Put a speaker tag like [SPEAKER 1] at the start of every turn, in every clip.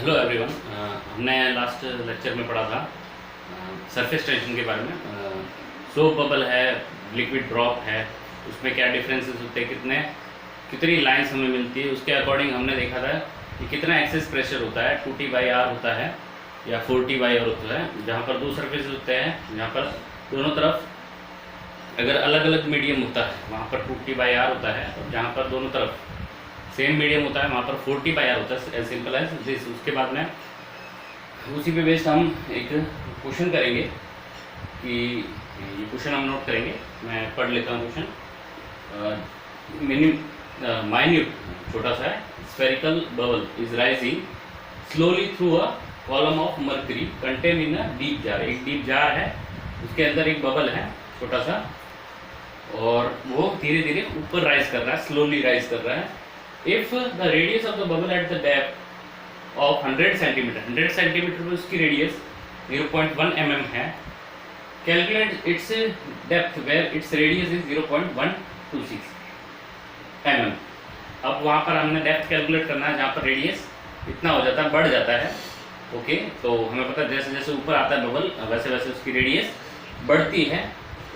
[SPEAKER 1] Hello everyone. हमने last lecture में पढ़ा था सरफेस टेंशन के बारे में। सोप बबल है, लिक्विड ड्रॉप है, उसमें क्या डिफरेंसेस होते हैं, कितनी लाइंस हमें मिलती है, उसके अकॉर्डिंग हमने देखा था कि कितना एक्सेस प्रेशर होता है, 2T/R होता है या 4T/R होता है। जहाँ पर दो सरफेस होते हैं, जहाँ पर दोनों तरफ अगर अलग अलग मीडियम होता है वहाँ पर 2T/R होता है, और जहाँ पर दोनों तरफ सेम मीडियम होता है वहाँ पर 4T/R होता है। As simple as this. उसके बाद में उसी पे बेस्ड हम एक क्वेश्चन करेंगे कि ये क्वेश्चन हम नोट करेंगे। मैं पढ़ लेता हूँ क्वेश्चन। माइन्यूट छोटा सा है। Spherical bubble is rising slowly through a column of mercury contain in a deep jar. एक डीप जार है, उसके अंदर एक बबल है छोटा सा, और वो धीरे धीरे ऊपर राइज कर रहा है, स्लोली राइज कर रहा है। If the radius of the bubble at the depth of 100 centimeter, 100 centimeter में उसकी रेडियस 0.1 mm है, calculate its depth where its radius is 0.126 mm। अब वहाँ पर हमने डेप्थ कैलकुलेट करना है जहाँ पर रेडियस इतना हो जाता है, बढ़ जाता है। ओके, तो हमें पता है जैसे जैसे ऊपर आता है बबल वैसे वैसे उसकी रेडियस बढ़ती है।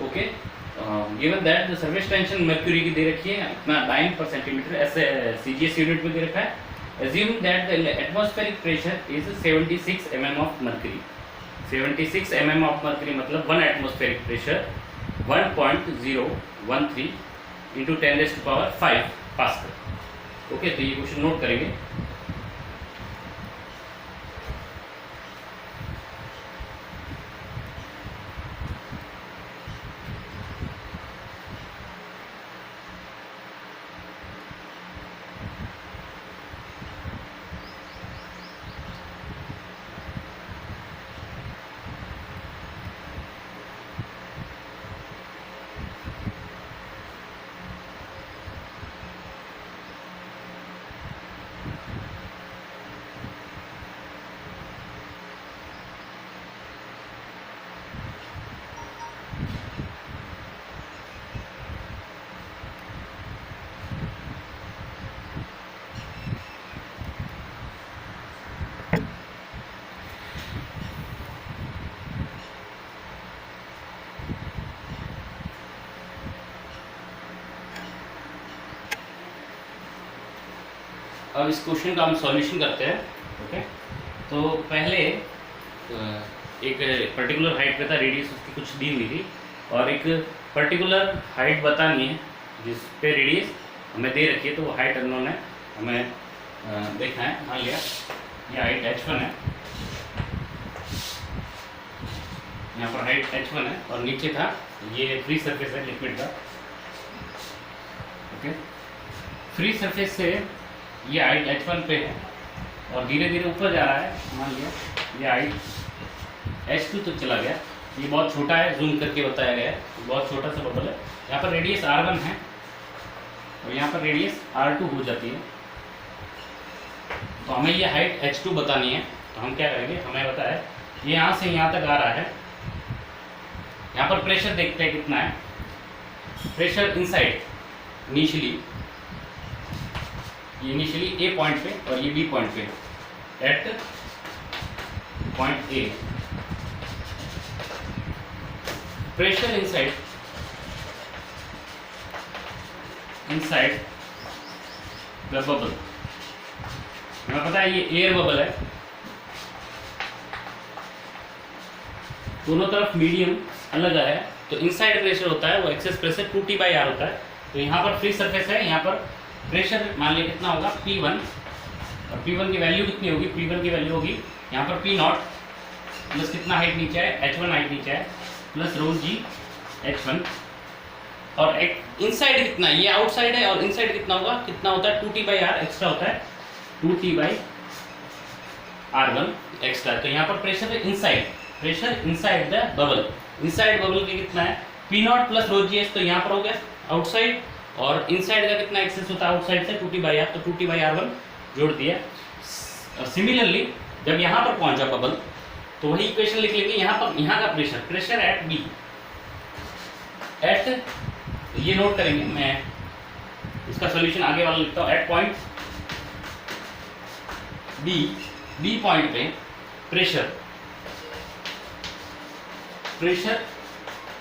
[SPEAKER 1] Okay, given that the surface tension mercury की दे रखी है इतना 9 पर सेंटीमीटर, ऐसे CGS यूनिट में दे रखा है। Assume that the atmospheric pressure is 76 mm of mercury. 76 mm of mercury मतलब 1 atmospheric pressure 1.013 into 10⁵ pascal. Okay, तो ये क्वेश्चन नोट करेंगे। अब इस क्वेश्चन का हम सॉल्यूशन करते हैं। ओके, तो पहले एक पर्टिकुलर हाइट पे था, रेडियस उसकी कुछ दी हुई थी, और एक पर्टिकुलर हाइट बतानी है जिस पे रेडियस हमें दे रखी है। तो वो हाइट अननोन है, हमें देखना है। मान लिया ये हाइट h1 है, यहाँ पर हाइट h1 है, और नीचे था ये फ्री सरफेस है लिक्विड का। ओके, फ्री सरफेस से ये हाइट h1 पे है और धीरे धीरे ऊपर जा रहा है। मान लिया ये हाइट h2 तक चला गया। ये बहुत छोटा है, जूम करके बताया गया है, बहुत छोटा सा बबल है। यहाँ पर रेडियस R1 है और यहाँ पर रेडियस R2 हो जाती है। तो हमें ये हाइट h2 बतानी है। तो हम क्या करेंगे, हमें पता है ये यहाँ से यहाँ तक आ रहा है। यहाँ पर प्रेशर देखते हैं कितना है। Pressure inside initially A point पे और ये B पॉइंट पे, at point A pressure inside the bubble. हमें पता है ये एयर बबल है, दोनों तरफ मीडियम अलग है। तो इनसाइड प्रेशर होता है वो एक्सेस प्रेशर 2T/R होता है। तो यहाँ पर फ्री सरफेस है, यहाँ पर प्रेशर मान लिया कितना होगा P1, और P1 की वैल्यू कितनी होगी, P1 की वैल्यू होगी यहाँ पर P0 प्लस कितना हाइट नीचे है, h1 हाइट नीचे है, प्लस ρg h1। और एक इनसाइड कितना, ये आउटसाइड है, और इनसाइड कितना होगा, कितना होता है 2T/R एक्स्ट्रा होता है, 2T/R1 एक्स्ट्रा। तो यहाँ पर प्रेशर है inside, pressure inside the bubble. Inside bubble के कितना है P0 प्लस ρgs, तो यहाँ पर हो गया आउटसाइड, और इनसाइड का कितना एक्सेस होता है आउटसाइड से 2T/R, तो 2T/R1 जोड़ दिया। सिमिलरली जब यहाँ पर पहुंचा बबल तो वही इक्वेशन लिख लेंगे। यहाँ पर यहाँ का प्रेशर एट B, एट ये नोट करेंगे। मैं इसका सॉल्यूशन आगे वाला लिखता हूँ। At point B D point पे प्रेशर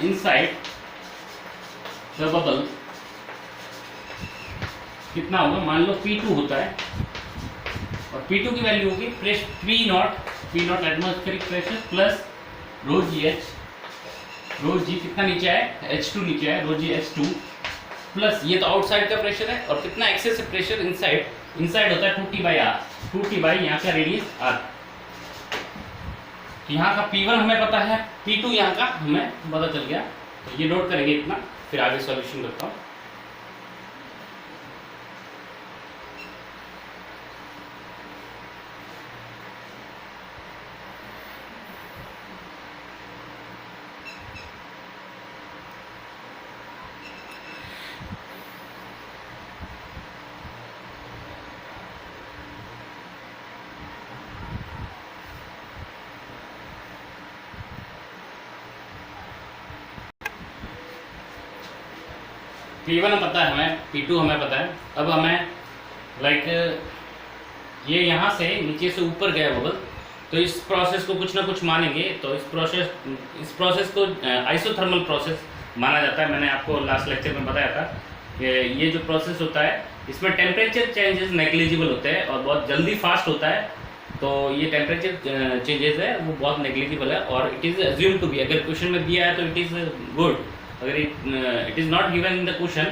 [SPEAKER 1] इनसाइड द बबल कितना होगा, मान लो P2 होता है और P2 की वैल्यू होगी P naught atmospheric pressure plus rho g कितना नीचे है, H2 नीचे है, रो जी H2 प्लस ये तो आउटसाइड का प्रेशर है और कितना एक्सेस प्रेशर इनसाइड होता है 2T बाई यहाँ का रेडियस R। यहाँ का P1 हमें पता है, P2 यहाँ का हमें पता चल गया, तो ये नोट करेंगे इतना, फिर आगे सॉल्यूशन करता हूँ। P1 पता है हमें, P2 हमें पता है। अब हमें ये यहाँ से नीचे से ऊपर गया बबल, तो इस प्रोसेस को कुछ ना कुछ मानेंगे, तो इस प्रोसेस को आइसोथर्मल प्रोसेस माना जाता है। मैंने आपको लास्ट लेक्चर में बताया था कि ये जो प्रोसेस होता है इसमें टेम्परेचर चेंजेस नेग्लिजिबल होते हैं और बहुत जल्दी फास्ट होता है, तो ये टेम्परेचर चेंजेस है वो बहुत नेग्लिजिबल है और it is assume to be, अगर क्वेश्चन में दिया है तो इट इज़ गुड, अगर it is not given in the question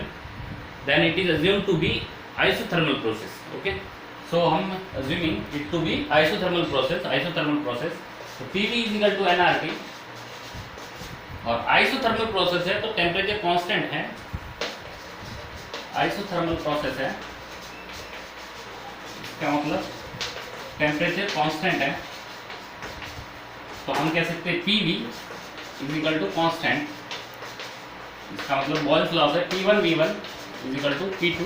[SPEAKER 1] then it is assumed to be isothermal process. Okay, so हम assuming it to be isothermal process, तो PV is equal to nRT और isothermal process है तो temperature constant है, isothermal process है, इसका मतलब temperature constant है, तो हम कह सकते हैं PV is equal to constant, इसका मतलब बॉयल्स लॉ है P1 V1 is equal to P2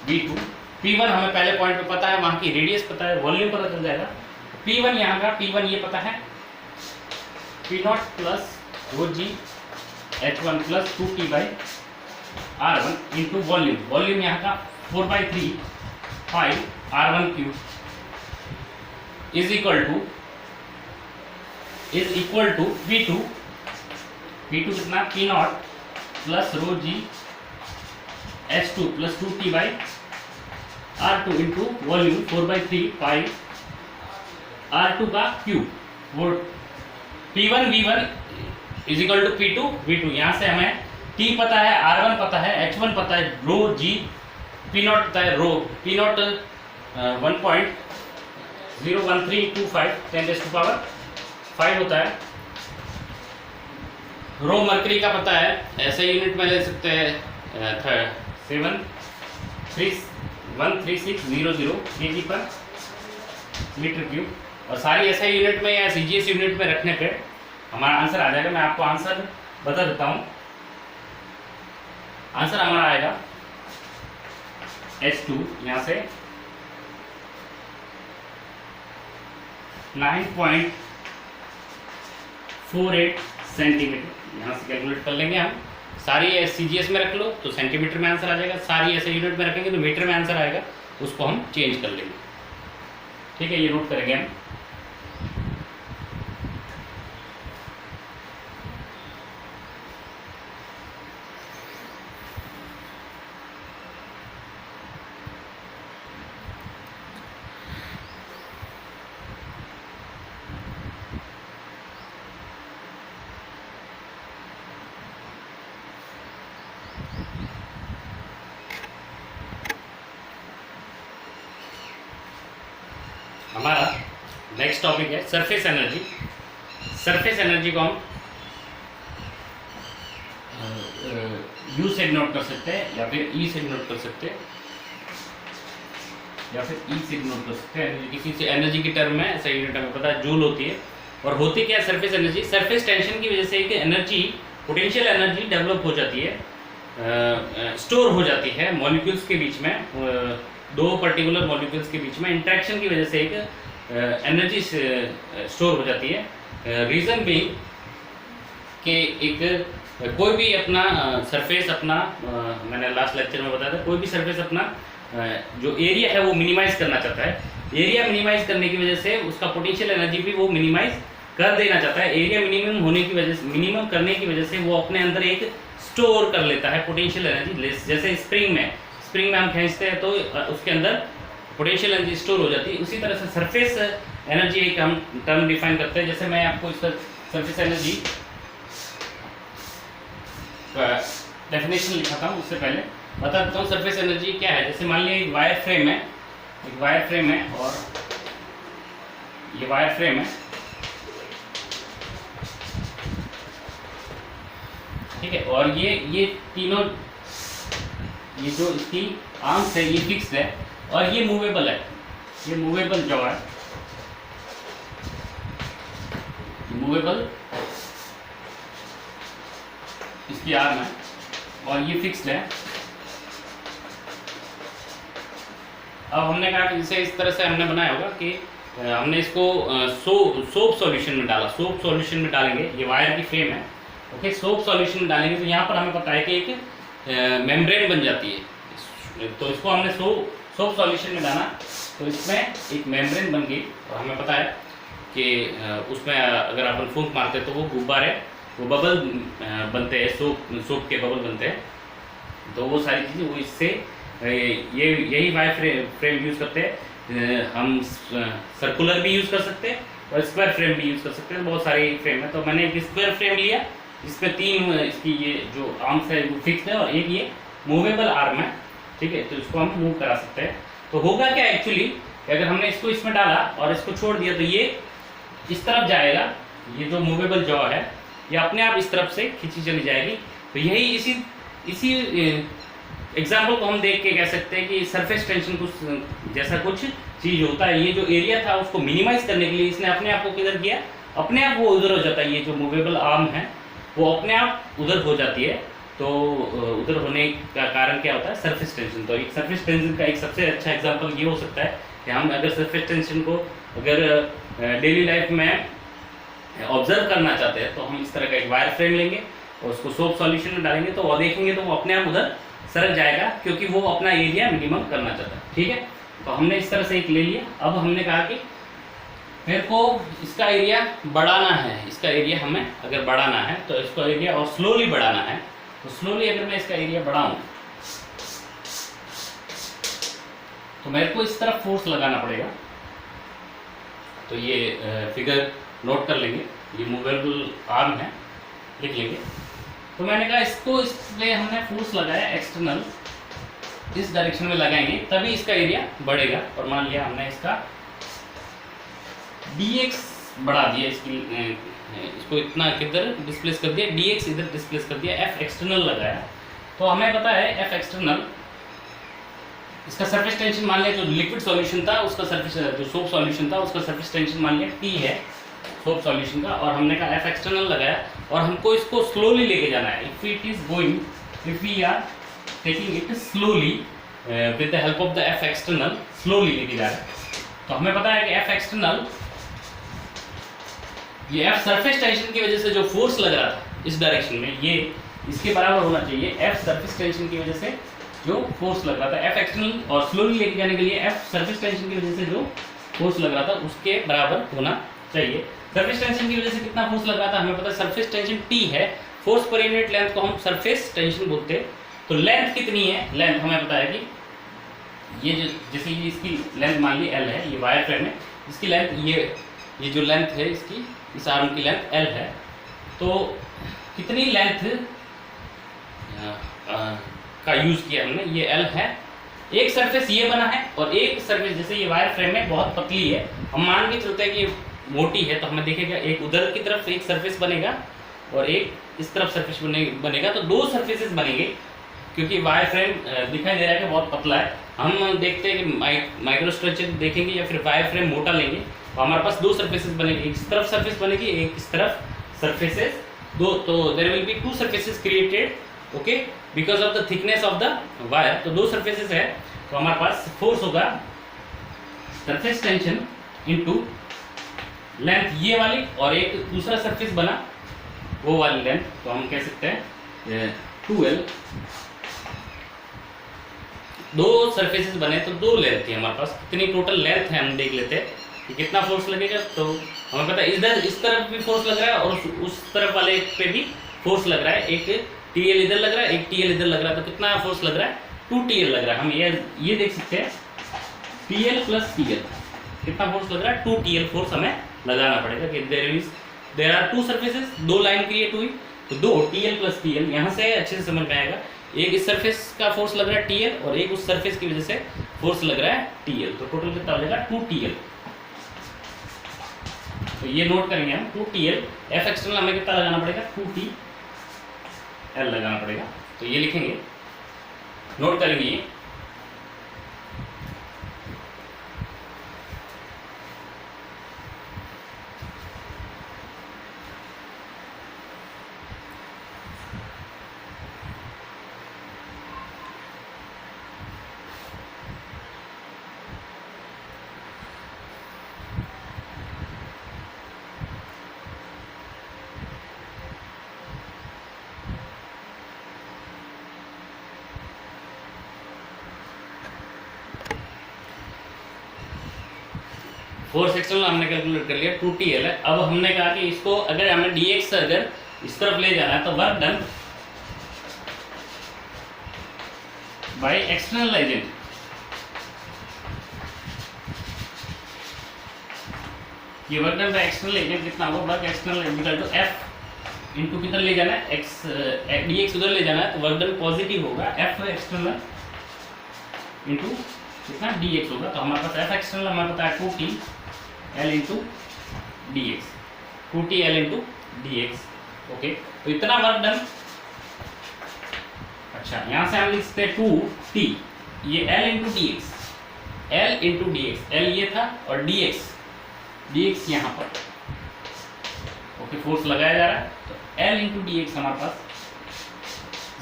[SPEAKER 1] V2। P1 हमें पहले पॉइंट पे पता है, वहाँ की रेडियस पता है, वॉल्यूम पता चल जाएगा। P1 यहाँ का P1 ये पता है, P0 plus rho g H1 plus 2T by R1 into volume यहाँ का 4/3 5 R1 cube is equal to P2 कितना P0 plus rho g H2 plus 2T by R2 into volume 4/3 pi R2 का cube, वो P1 V1 is equal to P2 V2। यहाँ से हमें T पता है, R1 पता है, H1 पता है, रो जी P0 पता है, रो P0 1.01325 10⁵ होता है, रो मरकरी का पता है, ऐसे यूनिट में ले सकते हैं 71360 kg पर मीटर क्यूब, और सारी ऐसे यूनिट में या CGS यूनिट में रखने पे हमारा आंसर आ जाएगा। मैं आपको आंसर बता देता हूँ, आंसर हमारा आएगा H2 यहाँ से 9.48 सेंटीमीटर, यहाँ से कैलकुलेट कर लेंगे हम। सारी CGS में रख लो तो सेंटीमीटर में आंसर आ जाएगा, सारी ऐसे यूनिट में रखेंगे तो मीटर में आंसर आएगा, उसको हम चेंज कर लेंगे। ठीक है, ये नोट करेंगे हम। हमारा नेक्स्ट टॉपिक है सरफेस एनर्जी। सरफेस एनर्जी को हम U से डिनोट कर सकते हैं या फिर E से डिनोट कर सकते हैं या फिर E से डिनोट कर सकते हैं। किसी से एनर्जी की टर्म में ऐसा यूनिट हमें पता है, जूल होती है। और होती क्या है सरफेस एनर्जी? सरफेस टेंशन की वजह से एक एनर्जी, पोटेंशियल एनर्जी डेवलप हो जाती है, स्टोर हो जाती है मॉलिक्यूल्स के बीच में, दो पर्टिकुलर मॉलिक्यूल्स के बीच में इंटरेक्शन की वजह से एक एनर्जी स्टोर हो जाती है। रीज़न भी कि एक कोई भी अपना सरफेस अपना मैंने लास्ट लेक्चर में बताया था, कोई भी सरफेस अपना जो एरिया है वो मिनिमाइज करना चाहता है। एरिया मिनिमाइज करने की वजह से उसका पोटेंशियल एनर्जी भी वो मिनिमाइज कर देना चाहता है। एरिया मिनिमम होने की वजह से, मिनिमम करने की वजह से वो अपने अंदर एक स्टोर कर लेता है पोटेंशियल एनर्जी। जैसे स्प्रिंग में हम खींचते हैं तो उसके अंदर पोटेंशियल एनर्जी स्टोर हो जाती है। उसी तरह से सरफेस एनर्जी एक हम टर्म डिफाइन करते हैं। जैसे मैं आपको इसका सरफेस एनर्जी का डेफिनेशन लिखाता हूँ, उससे पहले बता देता हूँ सरफेस एनर्जी क्या है। जैसे मान लीजिए एक वायर फ्रेम है और ये वायर फ्रेम है, ठीक है, और ये तीनों, ये जो इसकी आर्म्स है ये फिक्स्ड है और ये मूवेबल है, ये मूवेबल जो है, मूवेबल इसकी आर्म है और ये फिक्स्ड है। अब हमने कहा कि इसे इस तरह से हमने बनाया होगा कि हमने इसको सोप सॉल्यूशन में डाला, सोप सॉल्यूशन में डालेंगे, ये वायर की फ्रेम है, ओके, सोप सॉल्यूशन में डालेंगे तो यहाँ पर हमें पता है कि एक मेम्ब्रेन बन जाती है। तो इसको हमने सोप सॉल्यूशन में डाला तो इसमें एक मेम्ब्रेन बन गई और हमें पता है कि उसमें अगर अपन फूंक मारते हैं तो वो गुब्बारे, वो बबल बनते हैं, सोप के बबल बनते हैं। तो वो सारी चीज़ें वो इससे यही वायर फ्रेम यूज़ करते हैं। हम सर्कुलर भी यूज़ कर सकते हैं और स्क्वायर फ्रेम भी यूज़ कर सकते हैं, बहुत सारे फ्रेम है। तो मैंने एक स्क्वायर फ्रेम लिया, इसमें तीन इसकी ये जो आर्म्स है वो फिक्स है और एक ये मूवेबल आर्म है, ठीक है, तो इसको हम मूव करा सकते हैं। तो होगा क्या एक्चुअली, अगर हमने इसको इसमें डाला और इसको छोड़ दिया तो ये इस तरफ जाएगा, ये जो मूवेबल जॉ है ये अपने आप इस तरफ से खींची चली जाएगी। तो यही इसी एग्जाम्पल को हम देख के कह सकते हैं कि सरफेस टेंशन कुछ जैसा कुछ चीज़ होता है। ये जो एरिया था उसको मिनिमाइज करने के लिए इसने अपने आप को किधर किया, अपने आप वो उधर हो जाता है। ये जो मूवेबल आर्म है वो अपने आप उधर हो जाती है। तो उधर होने का कारण क्या होता है, सरफेस टेंशन। तो एक सरफेस टेंशन का एक सबसे अच्छा एग्जांपल ये हो सकता है कि हम अगर सरफेस टेंशन को अगर डेली लाइफ में ऑब्जर्व करना चाहते हैं तो हम इस तरह का एक वायर फ्रेम लेंगे और उसको सोप सॉल्यूशन में डालेंगे तो वो देखेंगे तो वो अपने आप उधर सरक जाएगा, क्योंकि वो अपना एरिया मिनिमम करना चाहता है, ठीक है। तो हमने इस तरह से एक ले लिया। अब हमने कहा कि मेरे को इसका एरिया बढ़ाना है, इसका एरिया हमें अगर बढ़ाना है तो इसका एरिया और स्लोली बढ़ाना है। तो स्लोली अगर मैं इसका एरिया बढ़ाऊं तो मेरे को इस तरफ फोर्स लगाना पड़ेगा। तो ये फिगर नोट कर लेंगे, ये मूवेबल आर्म है, लिख लेंगे। तो मैंने कहा इसको इसमें हमने फोर्स लगाया एक्सटर्नल, इस डायरेक्शन में लगाएंगे तभी इसका एरिया बढ़ेगा। और मान लिया हमने इसका dx बढ़ा दिया, इसको इतना किधर डिस्प्लेस कर दिया, dx इधर डिस्प्लेस कर दिया, f एक्सटर्नल लगाया। तो हमें पता है f एक्सटर्नल, इसका सरफेस टेंशन मान लिया जो लिक्विड सॉल्यूशन था उसका सरफेस, जो सोप सॉल्यूशन था उसका सरफेस टेंशन मान लिया T है सोप सॉल्यूशन का, और हमने कहा f एक्सटर्नल लगाया और हमको इसको स्लोली लेके जाना है। If it is going, if we are taking it slowly with the help of the f external, slowly लेके जा रहे हैं। तो हमें पता है कि f एक्सटर्नल, ये f सरफेस टेंशन की वजह से जो फोर्स लग रहा था इस डायरेक्शन में, ये इसके बराबर होना चाहिए f सरफेस टेंशन की वजह से जो फोर्स लग रहा था, f एक्सटर्नल, और स्लोली लेके जाने के लिए f सरफेस टेंशन की वजह से जो फोर्स लग रहा था उसके बराबर होना चाहिए। सरफेस टेंशन की वजह से कितना फोर्स लग रहा था हमें पता है, सरफेस टेंशन T है, फोर्स पर यूनिट लेंथ को हम सरफेस टेंशन बोलते हैं। तो लेंथ कितनी है, लेंथ हमें पता है कि ये जो, जैसे ये इसकी लेंथ मान ली L है, ये वायर फ्रेम है, इसकी लेंथ ये जो लेंथ है इसकी, इस आर्म की लेंथ L है। तो कितनी लेंथ का यूज़ किया हमने, ये L है। एक सरफेस ये बना है और एक सरफेस, जैसे ये वायर फ्रेम है बहुत पतली है, हम मान के चलते हैं कि मोटी है, तो हमें देखेगा एक उधर की तरफ एक सरफेस बनेगा और एक इस तरफ सरफेस बनेगा। तो दो सरफेसेस बनेंगे, क्योंकि वायर फ्रेम दिखाई दे रहा है कि बहुत पतला है। हम देखते हैं कि माइक्रो स्ट्रक्चर देखेंगे या फिर वायर फ्रेम मोटा लेंगे तो हमारे पास दो सरफेसेस बनेगी, एक इस तरफ सरफेस बनेगी, एक इस तरफ सरफेसेस, दो। तो there will be two surfaces created, okay, because of the thickness of the wire. तो दो सरफेसेस है तो हमारे पास फोर्स होगा सरफेस टेंशन इनटू लेंथ ये वाली, और एक दूसरा सरफेस बना वो वाली लेंथ, तो हम कह सकते हैं 2L दो सरफेसेस बने तो दो लेंथ थी हमारे पास, कितनी टोटल लेंथ है हम देख लेते हैं कि कितना फोर्स लगेगा। तो हमें पता है इधर इस तरफ भी फोर्स लग रहा है और उस तरफ वाले पे भी फोर्स लग रहा है, एक टीएल इधर लग रहा है, एक टीएल इधर लग रहा है, तो कितना फोर्स लग रहा है, 2TL लग रहा है। हम ये देख सकते हैं TL प्लस TL कितना फोर्स लग रहा है, 2TL फोर्स हमें लगाना पड़ेगा कि देयर आर टू सरफेसेस, दो लाइन क्रिएट हुई तो दो TL प्लस TL, यहाँ से अच्छे से समझ में आएगा। एक इस सरफेस का फोर्स लग रहा है TL और एक उस सरफेस की वजह से फोर्स लग रहा है TL, तो टोटल कितना हो जाएगा 2TL। तो ये नोट करेंगे हम 2TL, F एक्सटर्नल हमें कितना लगाना पड़ेगा 2TL लगाना पड़ेगा, तो ये लिखेंगे, नोट करेंगे ये। फोर्स एक्सटर्नल हमने कैलकुलेट कर लिया 2TL है। अब हमने कहा कि इसको अगर हमें dx अगर इस तरफ ले जाना है तो work done by external agent, ये work done by external agent कितना होगा, work external equal to F into किधर ले जाना है x, dx उधर ले जाना है तो वर्क डन पॉजिटिव होगा, F एक्सटर्नल इनटू कितना dx होगा। तो हमारे पास F एक्सटर्नल हमें पता है 2TL into dx, 2TL into dx। Okay, तो इतना वर्क डन। अच्छा, यहाँ से हम लिख सकते हैं 2T, ये L into dx, L into dx, L ये था और dx यहाँ पर। ओके, फोर्स लगाया जा रहा है तो L इंटू dx हमारे पास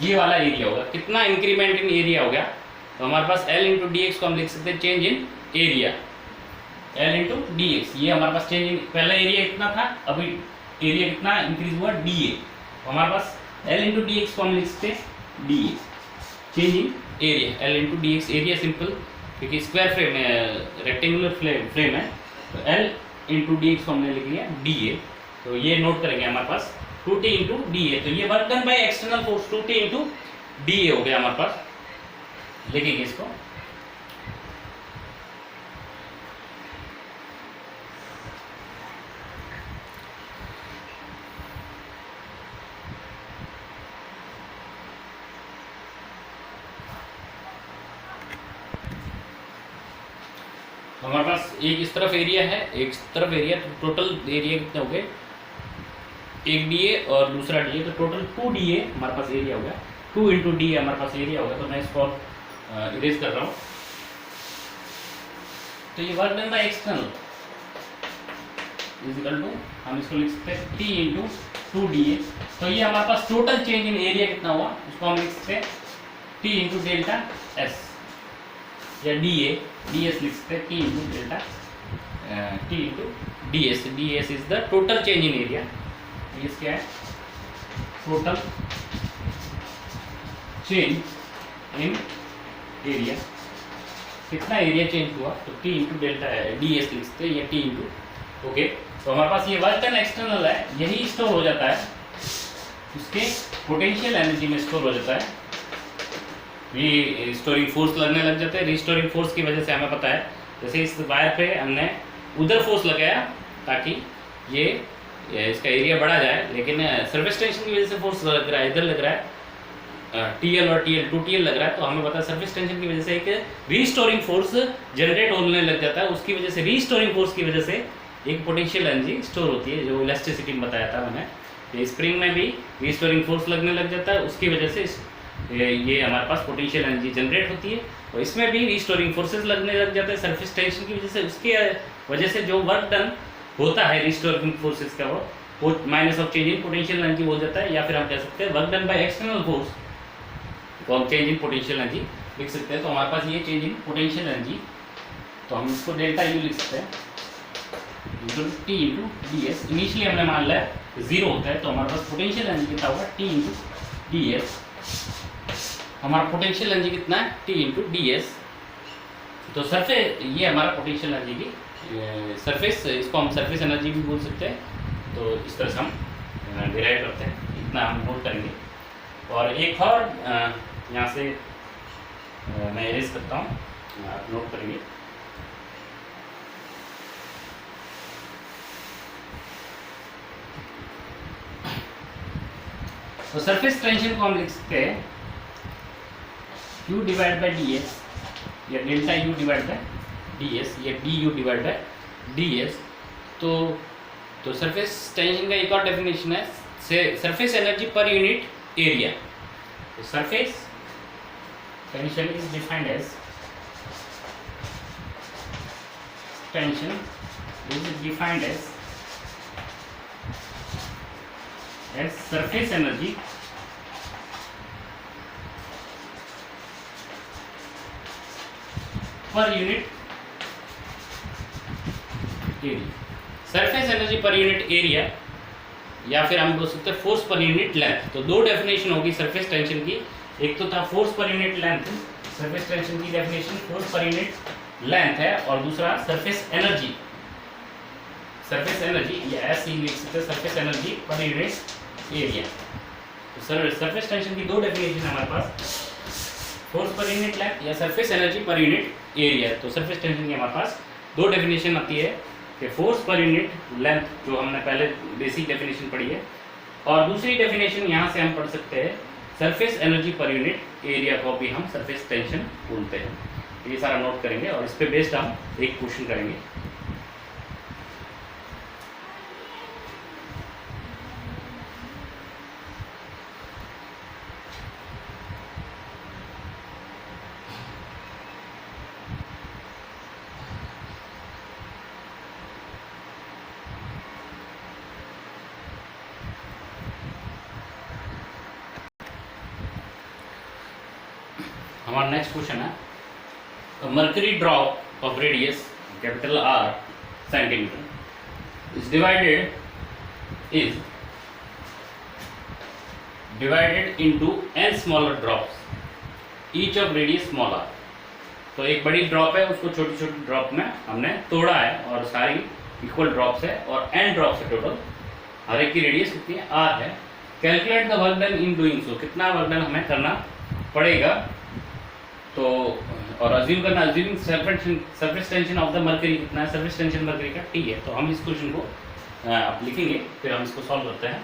[SPEAKER 1] ये वाला एरिया होगा। कितना इंक्रीमेंट इन एरिया हो गया, तो हमारे पास L इंटू डी को हम लिख सकते हैं change in area, L into D, ये हमारे पास चेंज इन, पहला एरिया इतना था, अभी एरिया कितना इंक्रीज हुआ DA, तो हमारे पास L इंटू डी को हम लिख सकते हैं DA, change in area, L into D, area simple क्योंकि स्क्वायर फ्रेम है, रेक्टेंगुलर फ्रेम है, तो L इंटू डी को हमने लिख लिया DA। तो ये नोट करेंगे हमारे पास 2T इंटू DA, तो ये work done by external force 2T into DA हो गया हमारे पास, लिखेंगे इसको। तो हमारे पास एक इस तरफ एरिया है, एक इस तरफ एरिया, तो टोटल एरिया कितने हो गए, एक DA और दूसरा DA, तो टोटल 2DA हमारे पास एरिया हो गया, 2 इंटू DA हमारे पास एरिया होगा। तो मैं इसको इरेज कर रहा हूँ। तो ये work done by external is equal to, हम इसको लिख सकते हैं T इंटू 2DA। तो ये हमारे पास टोटल चेंज इन एरिया कितना हुआ, उसको हम लिख सकते हैं T इंटू डेल्टा S या DS लिख सकते हैं T into delta T into DS is the total change in area. DS क्या है, टोटल चेंज इन एरिया, कितना एरिया चेंज हुआ, तो T इंटू डेल्टा DS लिख सकते हैं या T इंटू। ओके, तो हमारे पास ये वर्क डन एक्सटर्नल है, यही स्टोर हो जाता है, उसके पोटेंशियल एनर्जी में स्टोर हो जाता है। रीस्टोरिंग फोर्स लगने लग जाते हैं, रीस्टोरिंग फोर्स की वजह से हमें पता है, जैसे इस वायर पे हमने उधर फोर्स लगाया ताकि ये इसका एरिया बढ़ा जाए, लेकिन सर्फेस टेंशन की वजह से फोर्स लग रहा है, इधर लग रहा है TL और TL 2TL लग रहा है, तो हमें पता है सर्फेस टेंशन की वजह से एक रीस्टोरिंग फोर्स जनरेट होने लग जाता है, उसकी वजह से रीस्टोरिंग फोर्स की वजह से एक पोटेंशियल एनर्जी स्टोर होती है, जो इलास्टिसिटी में बताया था मैंने। स्प्रिंग में भी रीस्टोरिंग फोर्स लगने लग जाता है, उसकी वजह से ये हमारे पास पोटेंशियल एनर्जी जनरेट होती है, और इसमें भी रीस्टोरिंग फोर्सेस लगने लग जाते हैं सरफेस टेंशन की वजह से। उसके वजह से जो वर्क डन होता है रीस्टोरिंग फोर्सेस का, वो minus of change in potential energy हो जाता है, या फिर हम कह सकते हैं work done by external force को हम चेंज इन पोटेंशियल एनर्जी लिख सकते हैं। तो हमारे पास ये चेंज इन पोटेंशियल एनर्जी, तो हम इसको डेल्टा यू लिख सकते हैं T इंटू DS। इनिशियली हमने मान लिया 0 होता है, तो हमारे पास पोटेंशियल एनर्जी कितना होगा T इंटू DS हमारा पोटेंशियल एनर्जी कितना है, टी इंटू डी एस। तो सरफेस, ये हमारा पोटेंशियल एनर्जी की सरफेस, इसको हम सरफेस एनर्जी भी बोल सकते हैं। तो इस तरह से हम डिराइव करते हैं, इतना हम नोट करेंगे। और एक और यहाँ से मैं इरेज करता हूँ, आप नोट करेंगे। तो सरफेस टेंशन को हम लिख सकते हैं U divide by D S, या delta U divide by D S, या D U divide by D S. तो सरफेस टेंशन का एक और डेफिनेशन है, surface energy per unit area. तो surface tension is defined as, tension is defined as surface energy per unit area। Surface energy per unit area, या फिर हम बोल सकते हैं फोर्स पर यूनिट लेंथ। तो दो डेफिनेशन होगी सरफेस टेंशन की, एक तो था force per unit length, surface tension की definition force per unit length है, और दूसरा सरफेस एनर्जी, सरफेस एनर्जी या ऐसे ही लिख सकते हैं surface energy per unit area. तो सरफेस टेंशन की दो डेफिनेशन है हमारे पास, फोर्स पर यूनिट लेंथ या surface energy per unit area. तो सरफेस टेंशन की हमारे पास दो डेफिनेशन आती है कि फोर्स पर यूनिट लेंथ, जो हमने पहले बेसिक डेफिनेशन पढ़ी है, और दूसरी डेफिनेशन यहाँ से हम पढ़ सकते हैं surface energy per unit area को भी हम सरफेस टेंशन बोलते हैं। ये सारा नोट करेंगे और इस पर बेस्ड हम एक क्वेश्चन करेंगे। हमारा नेक्स्ट क्वेश्चन है, mercury drop of radius capital R centimetre is divided into n smaller drops, each of radius small r। तो एक बड़ी ड्रॉप है, उसको छोटी छोटी ड्रॉप में हमने तोड़ा है, और सारी इक्वल ड्रॉप्स है, और n ड्रॉप्स है टोटल, हर एक की रेडियस कितनी है, r है। Calculate the work done in doing so, कितना वर्क डन हमें करना पड़ेगा। तो और अज्यूम करना, assuming surface tension of the mercury कितना है, सरफेस टेंशन मर्करी का T है। तो हम इस क्वेश्चन को आप लिखेंगे, फिर हम इसको सॉल्व करते हैं।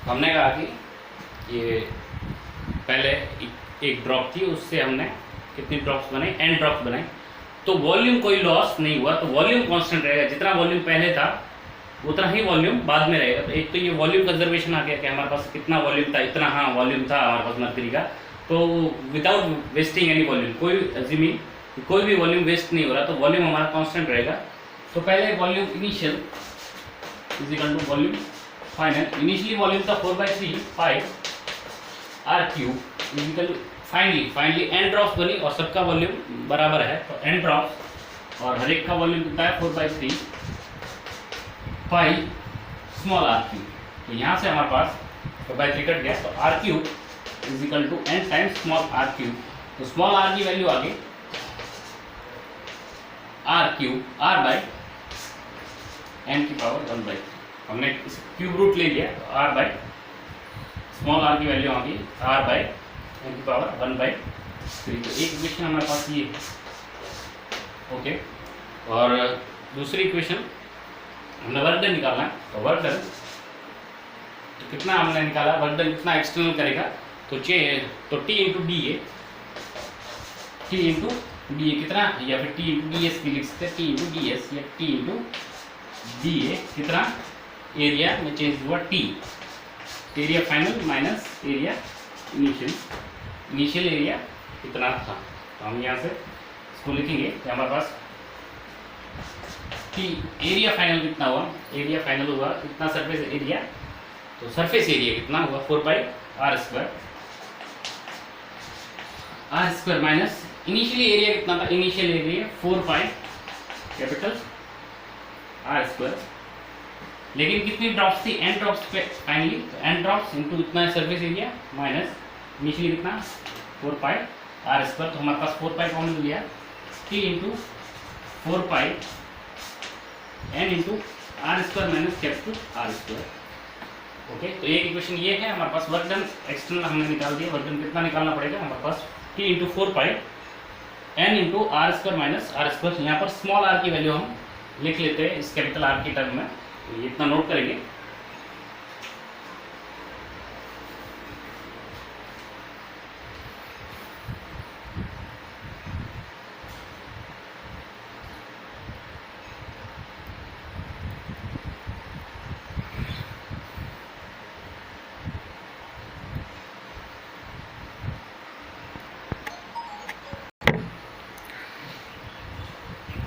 [SPEAKER 1] हमने कहा कि ये पहले एक ड्रॉप थी, उससे हमने कितनी ड्रॉप्स बनाई, n ड्रॉप्स बनाई। तो वॉल्यूम कोई लॉस नहीं हुआ, तो वॉल्यूम कांस्टेंट रहेगा, जितना वॉल्यूम पहले था उतना ही वॉल्यूम बाद में रहेगा। तो एक तो ये वॉल्यूम कंजर्वेशन आ गया कि हमारे पास कितना वॉल्यूम था, इतना हाँ वॉल्यूम था हमारे पास मर्करी का, तो विदाउट वेस्टिंग एनी वॉल्यूम, कोई भी वॉल्यूम वेस्ट नहीं हो रहा, तो वॉल्यूम हमारा कांस्टेंट रहेगा। तो पहले volume initial is equal to volume final. Initially volume था 4/3 pi R cube is equal to finally n drops बनी, और सबका वॉल्यूम बराबर है, तो n ड्रॉप्स, और हर एक का वॉल्यूम कितना है 4/3 पाई स्मॉल आर क्यूब। तो यहाँ से हमारे पास 4/3 कट गया, तो R cube is equal to n times small R cube. तो स्मॉल आर की वैल्यू आ गई R cube, r by n की पावर 1/3। हमने इस क्यूब रूट ले लिया, तो r बाई स्मॉल r की वैल्यू आ गई r बाई n की पावर 1/3। तो एक इक्वेशन हमारे पास ये है, ओके। और दूसरी इक्वेशन हमने वर्क डन निकालना है, तो वर्क डन तो कितना हमने निकाला, वर्क डन कितना एक्सटर्नल करेगा, तो T इंटू डी ए, कितना, या फिर T इंटू डी एस भी लिख सकते हैं, T इंटू डी एस या T इंटू डी ए, कितना एरिया में चेंज हुआ T, area final minus area initial area कितना था। तो हम यहाँ से इसको लिखेंगे कि हमारे पास T एरिया फाइनल कितना हुआ, एरिया फाइनल हुआ कितना, सरफेस एरिया तो सरफेस एरिया कितना हुआ 4 pi R square minus initial area कितना था, initial area 4 pi capital R square, लेकिन कितनी ड्रॉप्स थी, n ड्रॉप्स पे फाइनली, तो n ड्रॉप्स इंटू इतना सरफेस एरिया माइनस इनिशियली कितना 4 पाई आर स्क्वायर, तो हमारे पास 4 पाई कॉमन लिया t into 4 pi n into R square minus capital R square. Okay, तो एक इक्वेशन ये है हमारे पास। वर्क डन एक्सटर्नल हमने निकाल दिया, वर्क डन कितना निकालना पड़ेगा हमारे पास t into 4 pi n into R square minus R square. यहाँ पर स्मॉल r की वैल्यू हम लिख लेते हैं इस कैपिटल R की टर्म में, तो ये इतना नोट करेंगे।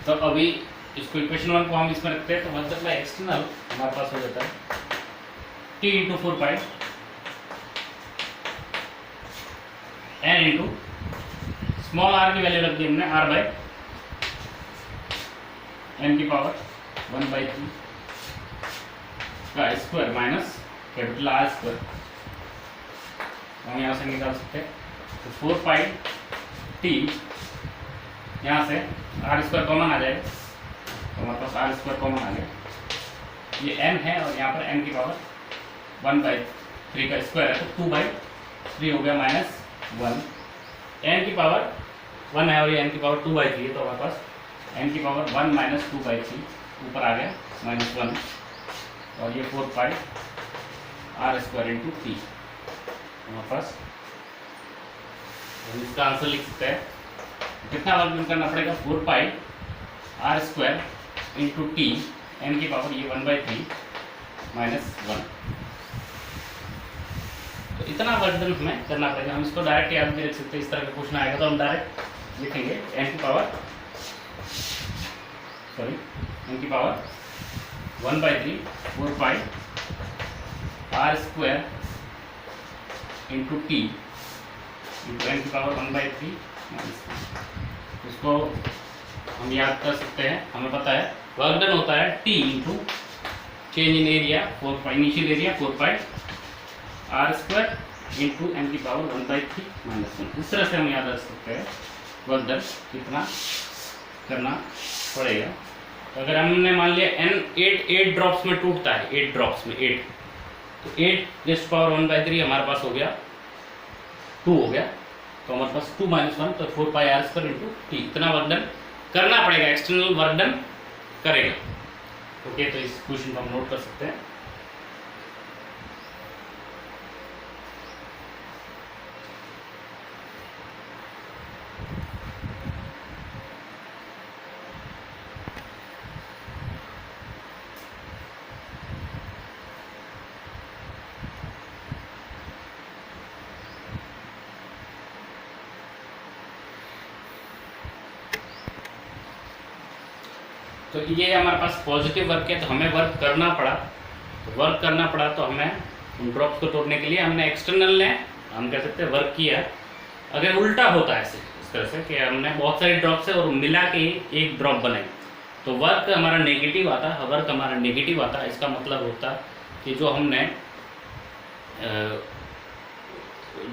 [SPEAKER 1] तो अभी इसको इक्वेशन 1 को हम इसमें रखते हैं, तो मतलब एक्सटर्नल हमारे पास हो जाता है t into 4 pi n into small r की वैल्यू रख दी हमने r बाई n की पावर 1/3 का square minus capital R square, हम यहाँ से निकाल सकते हैं। तो 4 पाई t यहाँ से आर स्क्वायर कॉमन आ जाएगा, तो हमारे पास आर स्क्वायर कॉमन आ गया, ये n है और यहाँ पर n की पावर 1/3 का स्क्वायर है, तो 2/3 हो गया माइनस 1, n की पावर 1 है और ये n की पावर 2/3 है, तो हमारे पास n की पावर 1 माइनस 2/3 ऊपर आ गया माइनस 1, और ये 4 pi R square into T हमारे पास। इसका आंसर लिख सकते हैं, कितना वर्क करना पड़ेगा 4 pi R square into T N की पावर ये 1/3 माइनस 1, तो इतना वर्क डन हमें करना पड़ेगा। हम इसको डायरेक्ट याद भी रख सकते हैं, इस तरह का क्वेश्चन आएगा तो हम डायरेक्ट लिखेंगे एन की power 1/3 4 pi R square into T into N की पावर 1/3 माइनस 1। इसको हम याद कर सकते हैं, हमें पता है वर्क डन होता है T into change in area 4 pi, initial area 4 pi R square into N की पावर 1/3 माइनस 1। इस तरह से हम याद रख सकते हैं वर्क डन कितना करना पड़ेगा। तो अगर हमने मान लिया एन 8 ड्रॉप्स में टूटता है, 8 ड्रॉप्स में 8, तो 8 रेस्ट पावर 1/3 हमारे पास हो गया 2 हो गया, तो हमारे पास 2 माइनस 1, तो 4 pi R square into T, इतना वर्क डन करना पड़ेगा, एक्सटर्नल वर्क डन करेगा। ओके, तो इस क्वेश्चन को हम नोट कर सकते हैं। तो ये हमारे पास पॉजिटिव वर्क है, तो हमें वर्क करना पड़ा, तो हमें उन ड्रॉप्स को तोड़ने के लिए हमने एक्सटर्नल ने हम कह सकते हैं वर्क किया। अगर उल्टा होता है ऐसे इस तरह से कि हमने बहुत सारे ड्रॉप्स है और मिला के एक ड्रॉप बनाई, तो वर्क हमारा नेगेटिव आता है। इसका मतलब होता कि जो हमने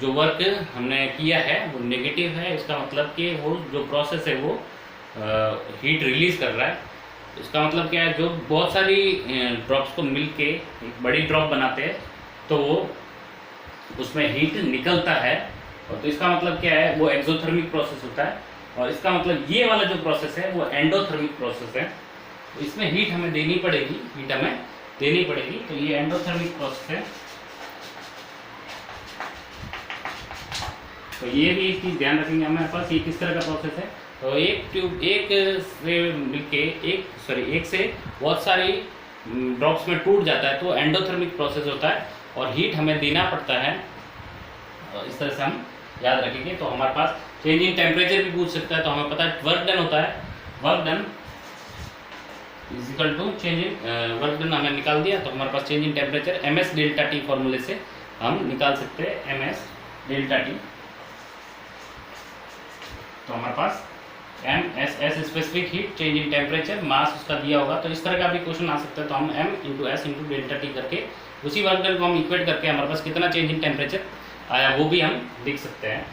[SPEAKER 1] जो वर्क हमने किया है वो नेगेटिव है, इसका मतलब कि वो जो प्रोसेस है वो हीट रिलीज कर रहा है। इसका मतलब क्या है, जो बहुत सारी ड्रॉप्स को मिल के एक बड़ी ड्रॉप बनाते हैं तो वो उसमें हीट निकलता है, और तो इसका मतलब क्या है, वो एक्सोथर्मिक प्रोसेस होता है। और इसका मतलब ये वाला जो प्रोसेस है वो एंडोथर्मिक प्रोसेस है, तो इसमें हीट हमें देनी पड़ेगी, तो ये एंडोथर्मिक प्रोसेस है। तो ये भी एक चीज़ ध्यान रखेंगे हमारे पास, ये किस तरह का प्रोसेस है। तो एक से मिलके एक से बहुत सारी ड्रॉप्स में टूट जाता है, तो एंडोथर्मिक प्रोसेस होता है और हीट हमें देना पड़ता है। इस तरह से हम याद रखेंगे। तो हमारे पास चेंज इन टेम्परेचर भी पूछ सकता है, तो हमें पता है वर्क डन होता है, work done is equal to change in work done हमने निकाल दिया, तो हमारे पास change in temperature ms delta T फॉर्मूले से हम निकाल सकते हैं ms डेल्टा टी। तो हमारे पास S specific heat, change in temperature, mass उसका दिया होगा, तो इस तरह का भी क्वेश्चन आ सकता है। तो हम m into S into delta T करके उसी वर्क डन को हम इक्वेट करके हमारे पास कितना चेंज इन टेम्परेचर आया वो भी हम लिख सकते हैं।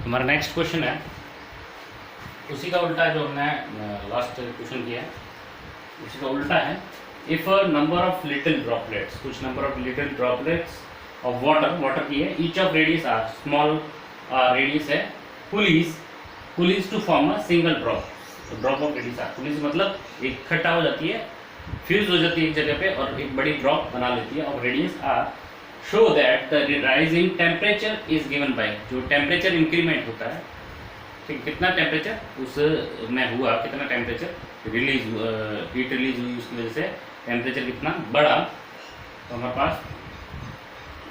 [SPEAKER 1] हमारा नेक्स्ट क्वेश्चन है उसी का उल्टा जो हमने लास्ट क्वेश्चन किया है उसी का उल्टा है। If a number of little droplets, कुछ number of little droplets of water की है, each of radius R small radius है, police to form a single drop of radius R. Police मतलब इकट्ठा हो जाती है, फ्यूज हो जाती है एक जगह पे और एक बड़ी ड्रॉप बना लेती है of radius R. Show that the rising temperature is given by, जो टेम्परेचर इंक्रीमेंट होता है, ठीक, कितना टेम्परेचर उस में हुआ, कितना टेम्परेचर रिलीज हीट रिलीज हुई, उसकी वजह से टेम्परेचर कितना बढ़ा। तो हमारे पास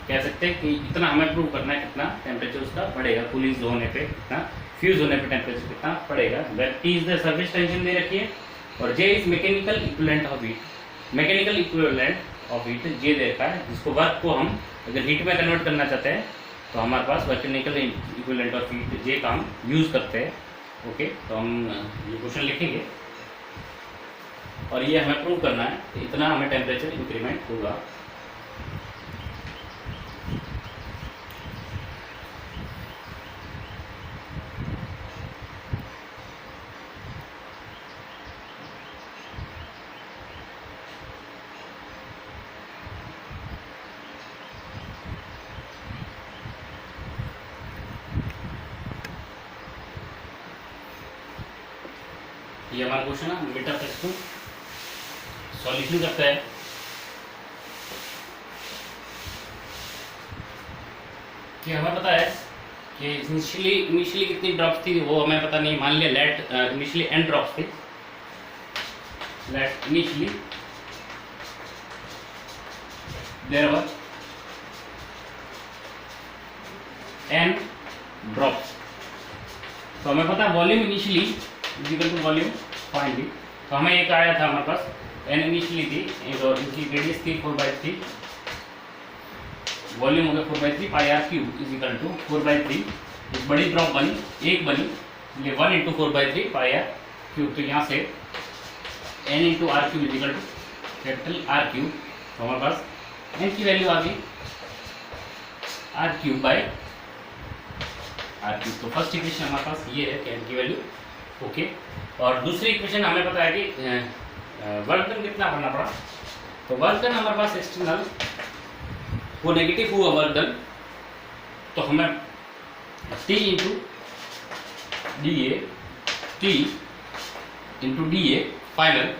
[SPEAKER 1] कह सकते हैं कि इतना हमें प्रूव करना है कितना टेम्परेचर उसका बढ़ेगा, पुलिस होने पे कितना, फ्यूज होने पे टेम्परेचर कितना बढ़ेगा। Where T is the surface tension दे रखी है और J is mechanical equivalent of heat, mechanical equivalent of heat J दे रखा है, जिसको वर्क को हम अगर हीट में कन्वर्ट करना चाहते हैं तो हमारे पास मैकेनिकल इक्विवेलेंट ऑफ हीट जे का हम यूज़ करते हैं। ओके, तो हम ये क्वेश्चन लिखेंगे और ये हमें प्रूव करना है कि इतना हमें टेम्परेचर इंक्रीमेंट होगा। ये हमारा क्वेश्चन है, मीटर पे इसको सॉल्यूशन करते हैं। कि हमें पता है कि इनिशियली कितनी ड्रॉप्स थी वो हमें पता नहीं, मान लिया लेट इनिशियली n ड्रॉप्स थी, let initially there were n drops. तो हमें पता है volume initially equal to volume find दी, तो हमें एक आया था हमारे पास n इनिशियली थी और इनकी रेडियस थी 4/3, वॉल्यूम हो गया 4/3 pi R cube is equal to 4/3। एक बड़ी ड्रॉप बनी, एक बनी, ये 1 इंटू 4/3 पाई आर क्यूब। तो यहाँ से n into R cube is equal to capital R cube. तो हमारे पास n की वैल्यू आ गई R cube by R cube. तो फर्स्ट इक्वेशन हमारे पास ये है कि n की वैल्यू ओके। और दूसरी इक्वेशन हमें पता है कि वर्क डन कितना करना पड़ा। तो वर्क डन हमारे पास एक्सटर्नल वो नेगेटिव हुआ वर्क डन, तो हमें T into D A final